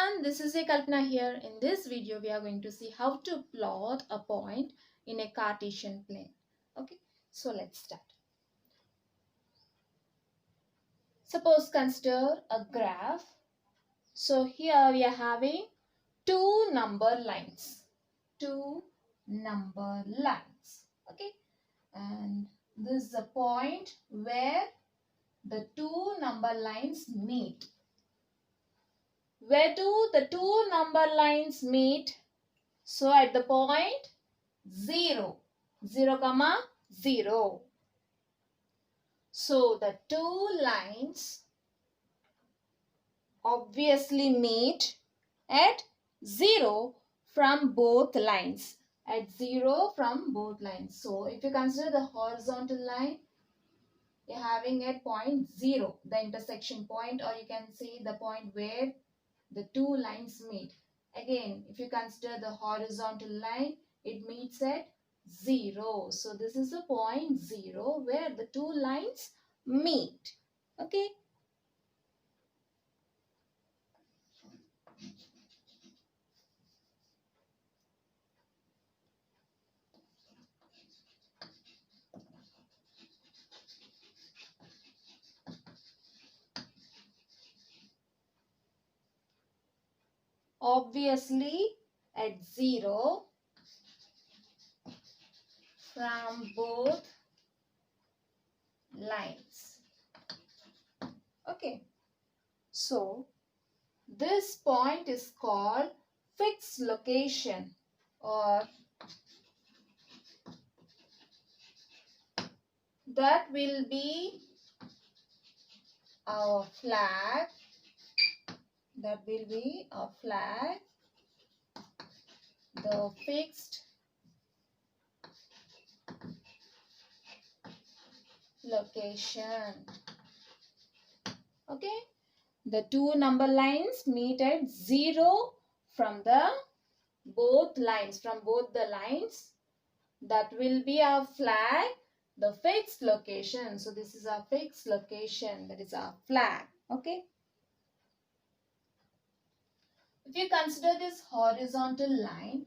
everyone, this is Kalpana here. In this video, we are going to see how to plot a point in a Cartesian plane. Okay, so let's start. Suppose consider a graph. So here we are having two number lines. Okay, and this is the point where the two number lines meet. Where do the two number lines meet? So at the point 0, 0, 0. So the two lines obviously meet at 0 from both lines. At 0 from both lines. So if you consider the horizontal line, you're having at point 0, the intersection point, or you can say the point where the two lines meet. Again, if you consider the horizontal line, it meets at 0. So this is the point 0 where the two lines meet. Okay. Obviously at 0 from both lines. Okay. So this point is called fixed location, or that will be our flag. That will be our flag, the fixed location. Okay, the two number lines meet at 0 from both the lines. That will be our flag, the fixed location. So this is our fixed location, that is our flag. Okay. If you consider this horizontal line,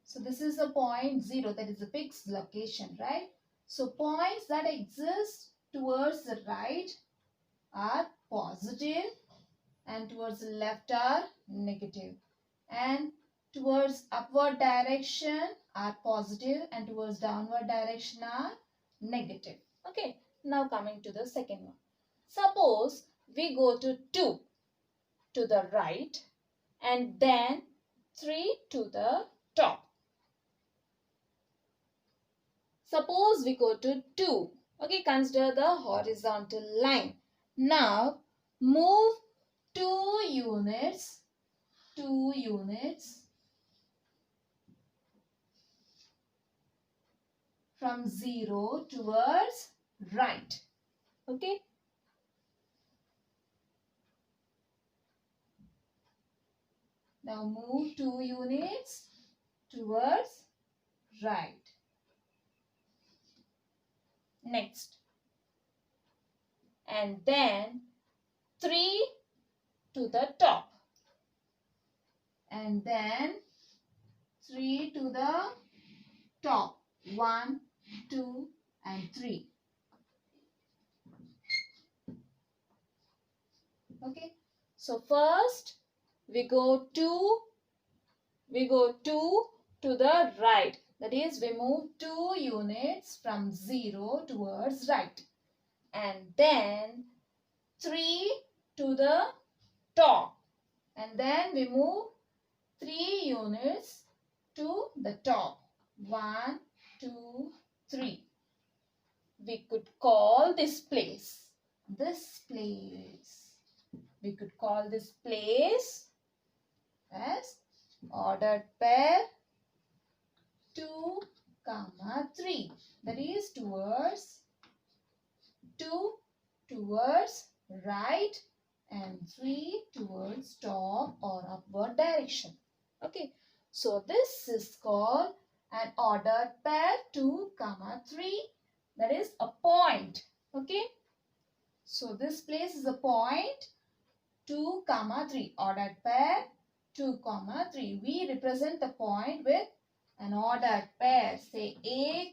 so this is the point 0, that is the fixed location, right? So points that exist towards the right are positive and towards the left are negative. And towards upward direction are positive and towards downward direction are negative. Okay, now coming to the second one. Suppose we go to 2 to the right and then 3 to the top. Suppose we go to 2. Okay, consider the horizontal line. Now move 2 units from 0 towards right. Okay. Now move 2 units towards right. Next. And then 3 to the top. And then 3 to the top. 1, 2, and 3. Okay. So first we go 2 to the right. That is, we move 2 units from 0 towards right. And then 3 to the top. And then we move 3 units to the top. 1, 2, 3. We could call this place. We could call this place as ordered pair 2, 3. That is towards 2 towards right and 3 towards top or upward direction. Okay. So this is called an ordered pair 2, 3. That is a point. Okay. So this place is a point 2, 3. Ordered pair 2, 3. We represent the point with an ordered pair. Say A,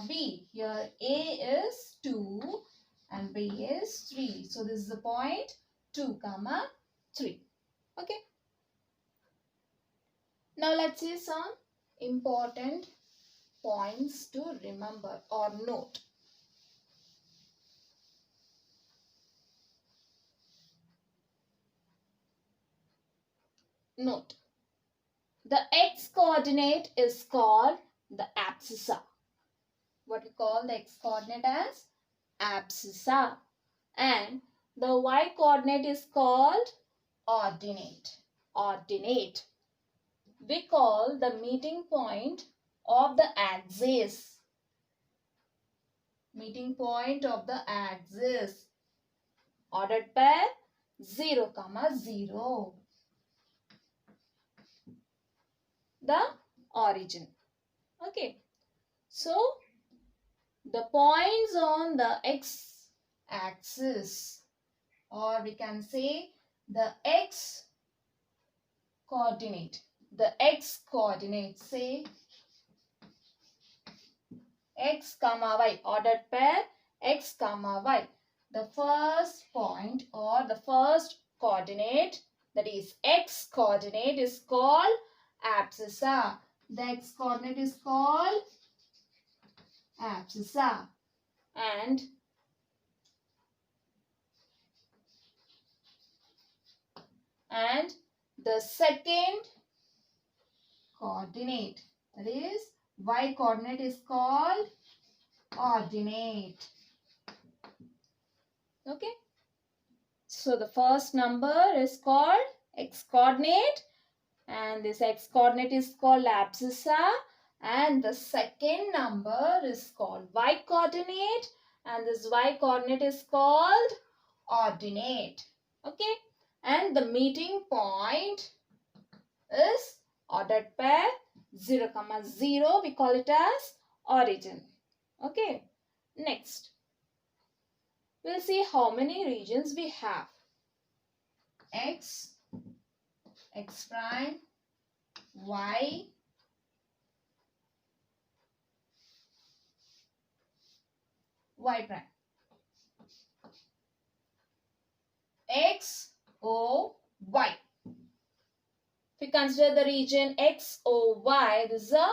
B. Here A is 2 and B is 3. So this is the point 2, 3. Okay. Now let's see some important points to remember or note. Note. The x-coordinate is called the abscissa. What we call the x-coordinate as abscissa. And the y-coordinate is called ordinate. Ordinate. We call the meeting point of the axis. Meeting point of the axis. Ordered pair 0, 0. The origin. Okay. So, the points on the x-axis, or we can say the x-coordinate. The x-coordinate, say x, y, ordered pair x, y. The first point or the first coordinate, that is x-coordinate, is called abscissa. The x-coordinate is called abscissa. And the second coordinate, that is y-coordinate, is called ordinate. Okay. So the first number is called x-coordinate, and this x-coordinate is called abscissa, and the second number is called y-coordinate, and this y-coordinate is called ordinate. Okay. And the meeting point is ordered pair 0, 0. We call it as origin. Okay. Next, we'll see how many regions we have. X, x prime, y, y prime. X, O, Y. If we consider the region X, O, Y, this is a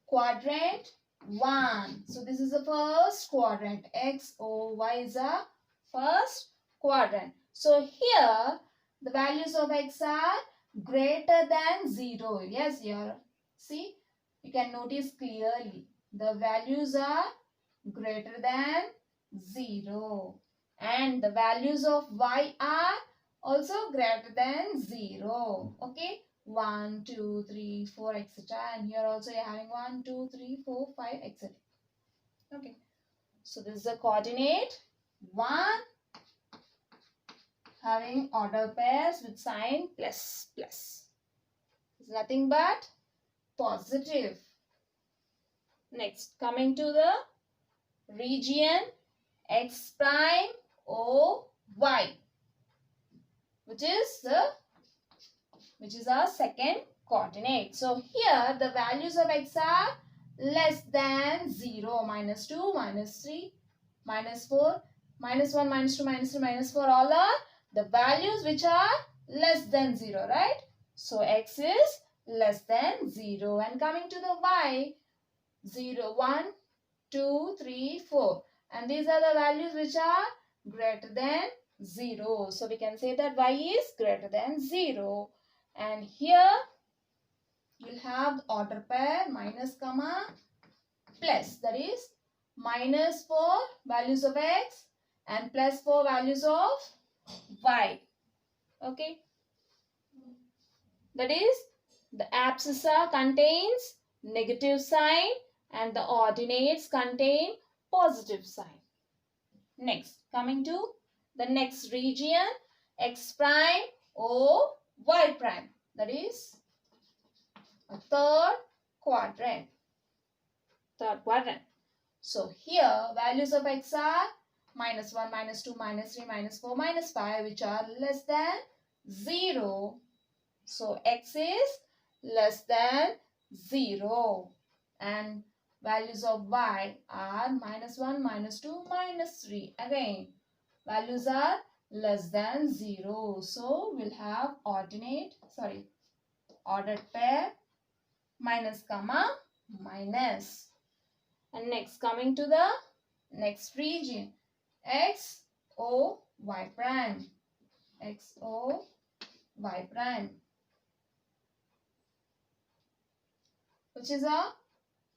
quadrant 1. So this is the first quadrant. X, O, Y is a first quadrant. So here the values of X are greater than 0. Yes, here. See, you can notice clearly. The values are greater than 0. And the values of Y are also greater than 0. Okay. 1, 2, 3, 4, etc. And here also you are having 1, 2, 3, 4, 5, etc. Okay. So this is the coordinate 1 having order pairs with sign plus plus. It's nothing but positive. Next, coming to the region X prime O Y, which is our second coordinate. So here the values of X are less than 0, minus 2, minus 3, minus 4, minus 1, minus 2, minus 3, minus 4, all are the values which are less than 0, right? So X is less than 0. And coming to the Y, 0, 1, 2, 3, 4. And these are the values which are greater than 0. So we can say that Y is greater than 0. And here you'll have the order pair minus comma plus, that is minus for values of X and plus for values of Y. Okay. That is, the abscissa contains negative sign and the ordinates contain positive sign. Next, coming to the next region, X prime O Y prime, that is a third quadrant. So here values of X are minus 1, minus 2, minus 3, minus 4, minus 5, which are less than 0. So x is less than 0. And values of y are -1, -2, -3. Again, values are less than 0. So we'll have ordered pair minus comma minus. And next, coming to the next region, x, o, y prime. X, o, y prime, which is a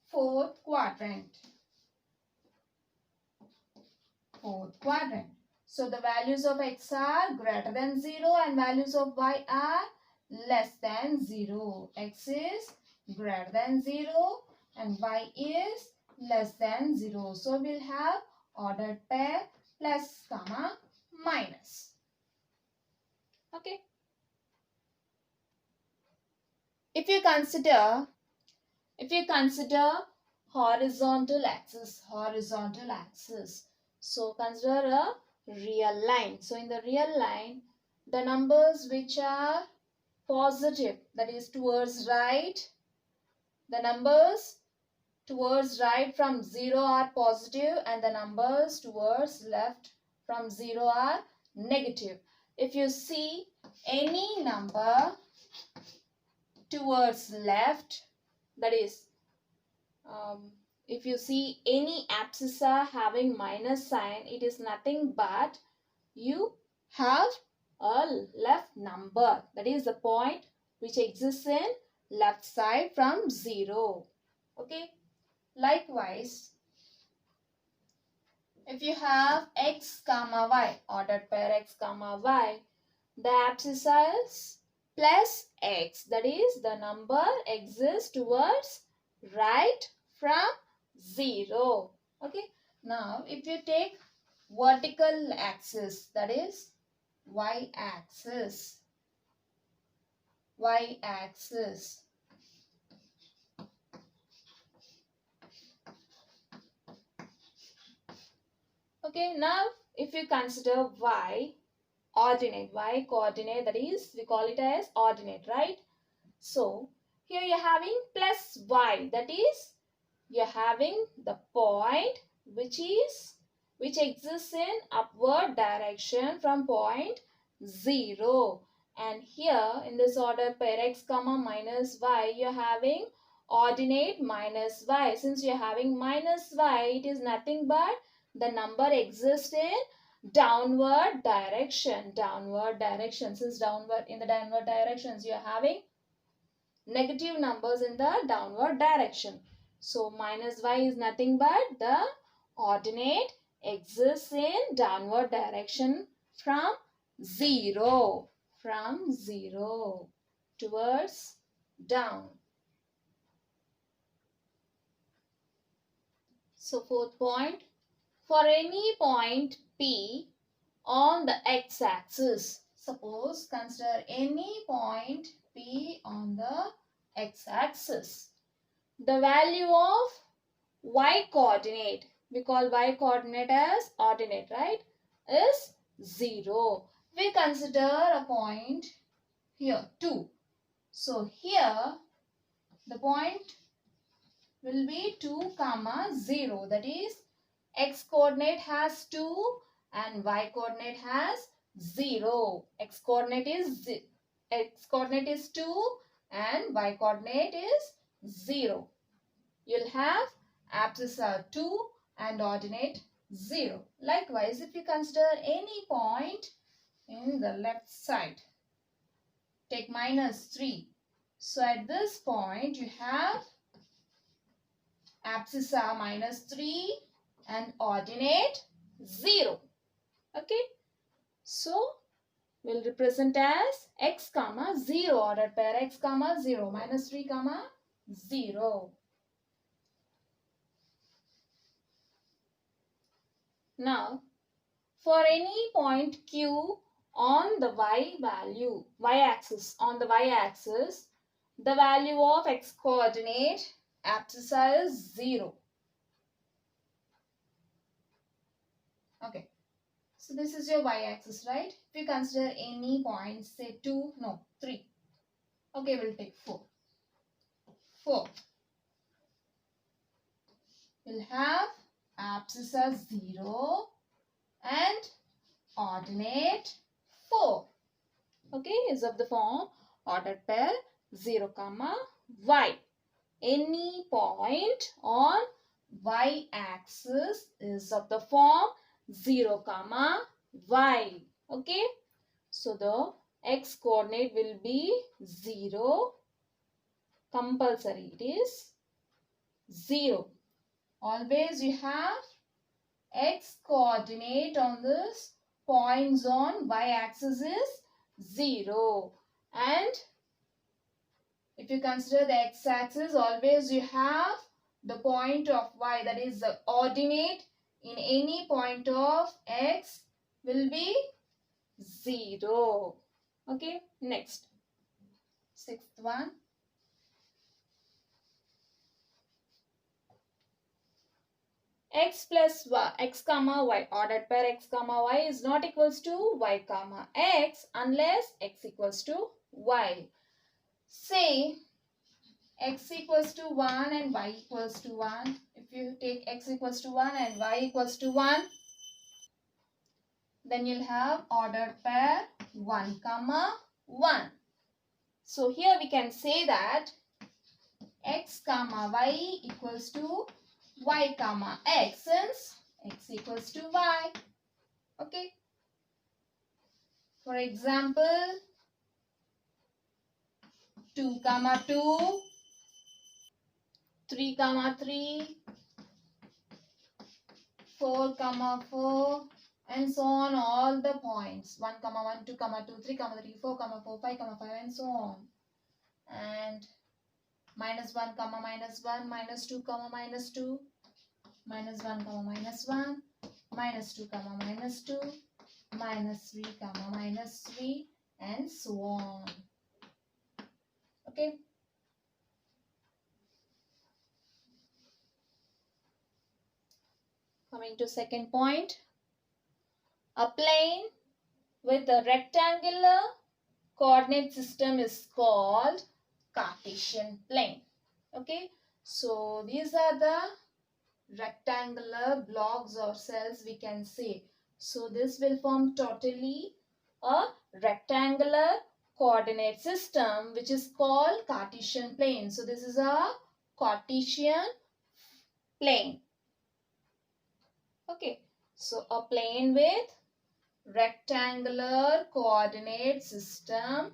fourth quadrant. So the values of x are greater than 0 and values of y are less than 0. X is greater than 0 and y is less than 0. So we'll have ordered pair plus comma minus. Okay. If you consider horizontal axis, so consider a real line. So in the real line, the numbers which are positive, that is towards right, the numbers towards right from 0 are positive and the numbers towards left from 0 are negative. If you see any number towards left, that is if you see any abscissa having minus sign, it is nothing but you have a left number. That is the point which exists in left side from 0. Okay. Likewise, if you have x comma y, ordered pair x comma y, the abscissa is plus x. That is the number exists towards right from 0. Okay. Now, if you take vertical axis, that is y-axis. Okay. Now, if you consider y coordinate, that is, we call it as ordinate, right? So, here you're having plus y, that is, you're having the point which exists in upward direction from point 0. And here in this order pair x comma minus y, you're having ordinate minus y. Since you're having minus y, it is nothing but the number exists in downward direction. Since in the downward directions, you're having negative numbers in the downward direction. So minus y is nothing but the ordinate exists in downward direction from 0. Towards down. So fourth point, for any point P on the x-axis. Suppose consider any point P on the x-axis. The value of y-coordinate, we call y-coordinate as ordinate, right, is 0. We consider a point here 2. So here the point will be 2, 0. That is, x-coordinate has 2 and y-coordinate has 0. X-coordinate is 2 and y-coordinate is 0. You'll have abscissa 2 and ordinate 0. Likewise, if you consider any point in the left side, take -3. So at this point, you have abscissa -3 and ordinate 0. Okay. So, we'll represent as x comma 0, ordered pair x comma 0, -3 comma 0. Now, for any point Q on the y-axis, the value of x-coordinate abscissa is 0. Okay. So this is your y-axis, right? If you consider any point, say 2, no, 3. Okay, we'll take 4. 4. We'll have abscissa 0 and ordinate 4. Okay, is of the form ordered pair 0, comma y. Any point on y-axis is of the form 0, comma y. Okay, so the x coordinate will be 0. Compulsory, it is 0. Always you have x coordinate on this points on y-axis is 0. And if you consider the x-axis, always you have the point of y, that is the ordinate in any point of x will be 0. Okay, next. Sixth one. X plus y, x comma y, ordered pair x comma y is not equals to y comma x unless x equals to y. Say x equals to 1 and y equals to 1. If you take x equals to 1 and y equals to 1, then you'll have ordered pair 1 comma 1. So here we can say that x comma y equals to y comma x, since x equals to y. Okay. For example, 2 comma 2, 3 comma 3, 4 comma 4, and so on, all the points. 1 comma 1, 2 comma 2, 3 comma 3, 4 comma 4, 5 comma 5, and so on. And minus 1 comma minus 1, minus 2 comma minus 2, minus 1 comma minus 1, minus 2 comma minus 2, minus 3 comma minus 3, and so on. Okay. Coming to second point. A plane with a rectangular coordinate system is called Cartesian plane. Okay. So these are the rectangular blocks or cells we can say. So this will form totally a rectangular coordinate system which is called Cartesian plane. So this is a Cartesian plane. Okay, so a plane with rectangular coordinate system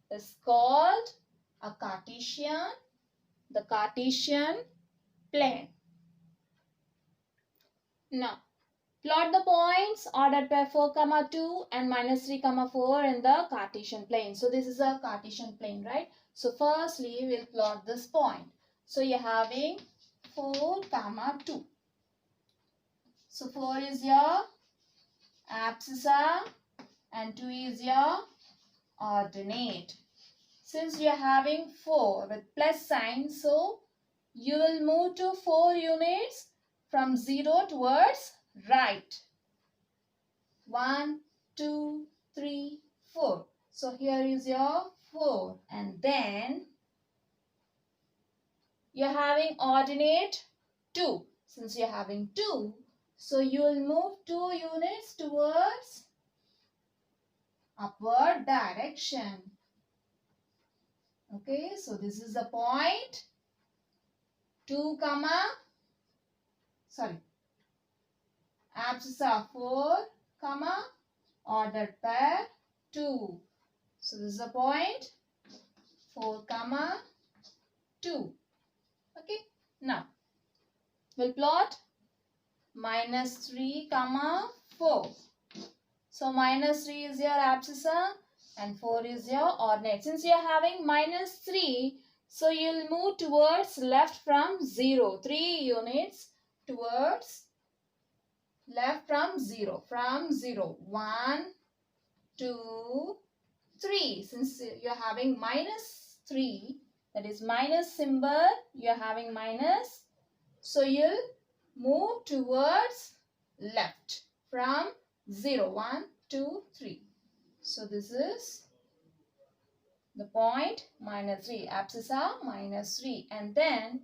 is called a Cartesian plane. Now, plot the points ordered by 4, 2 and minus 3, 4 in the Cartesian plane. So this is a Cartesian plane, right? So firstly, we'll plot this point. So you're having 4, 2. So 4 is your abscissa and 2 is your ordinate. Since you're having 4 with plus sign, so you will move to 4 units from 0 towards right. 1, 2, 3, 4. So here is your 4, and then you're having ordinate 2. Since you're having 2, so you will move 2 units towards upward direction. Okay, so this is the point 2 abscissa 4 ordered pair 2. So this is the point 4 2. Okay, now we'll plot minus 3 4. So minus 3 is your abscissa and 4 is your ordinate. Since you are having minus 3, so you'll move towards left from 0. 3 units towards left from 0. From 0. 1, 2, 3. Since you're having minus 3, that is minus symbol, you're having minus. So you'll move towards left from 0, 1, 2, 3. So this is the point minus 3. Abscissa are minus 3. And then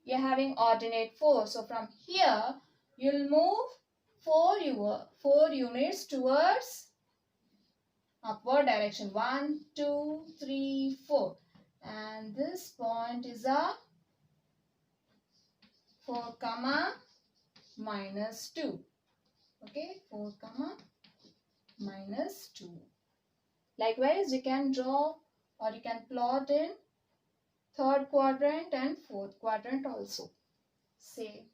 you're having ordinate 4. So from here, you'll move 4 units towards upward direction. 1, 2, 3, 4. And this point is a 4 comma minus 2. Okay, 4 comma minus 2. Likewise, you can draw or you can plot in third quadrant and fourth quadrant also. Say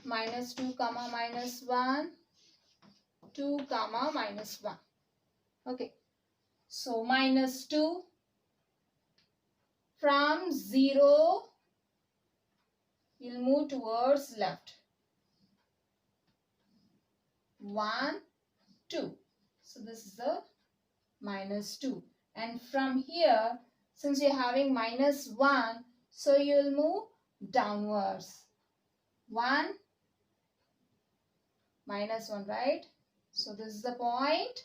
minus 2 comma minus 1, 2 comma minus 1. Okay, so minus 2 from 0 you'll move towards left. 1, 2. So this is the minus 2. And from here, since you're having minus 1, so you'll move downwards. 1, minus 1, right? So this is the point.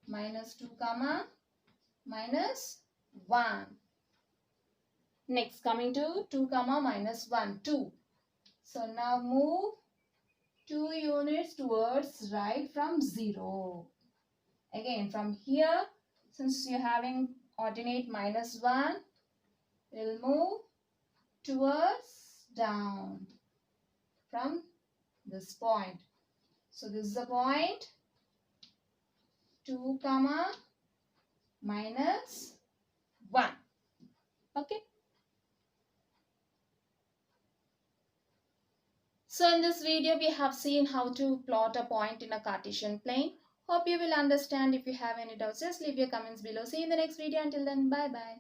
Minus 2 comma minus 1. Next, coming to 2 comma minus 1, 2. So now move 2 units towards right from 0. Again, from here, since you're having ordinate minus 1, we'll move towards down from this point. So this is the point 2 comma minus 1. Okay. So in this video, we have seen how to plot a point in a Cartesian plane. Hope you will understand. If you have any doubts, just leave your comments below. See you in the next video. Until then, bye-bye.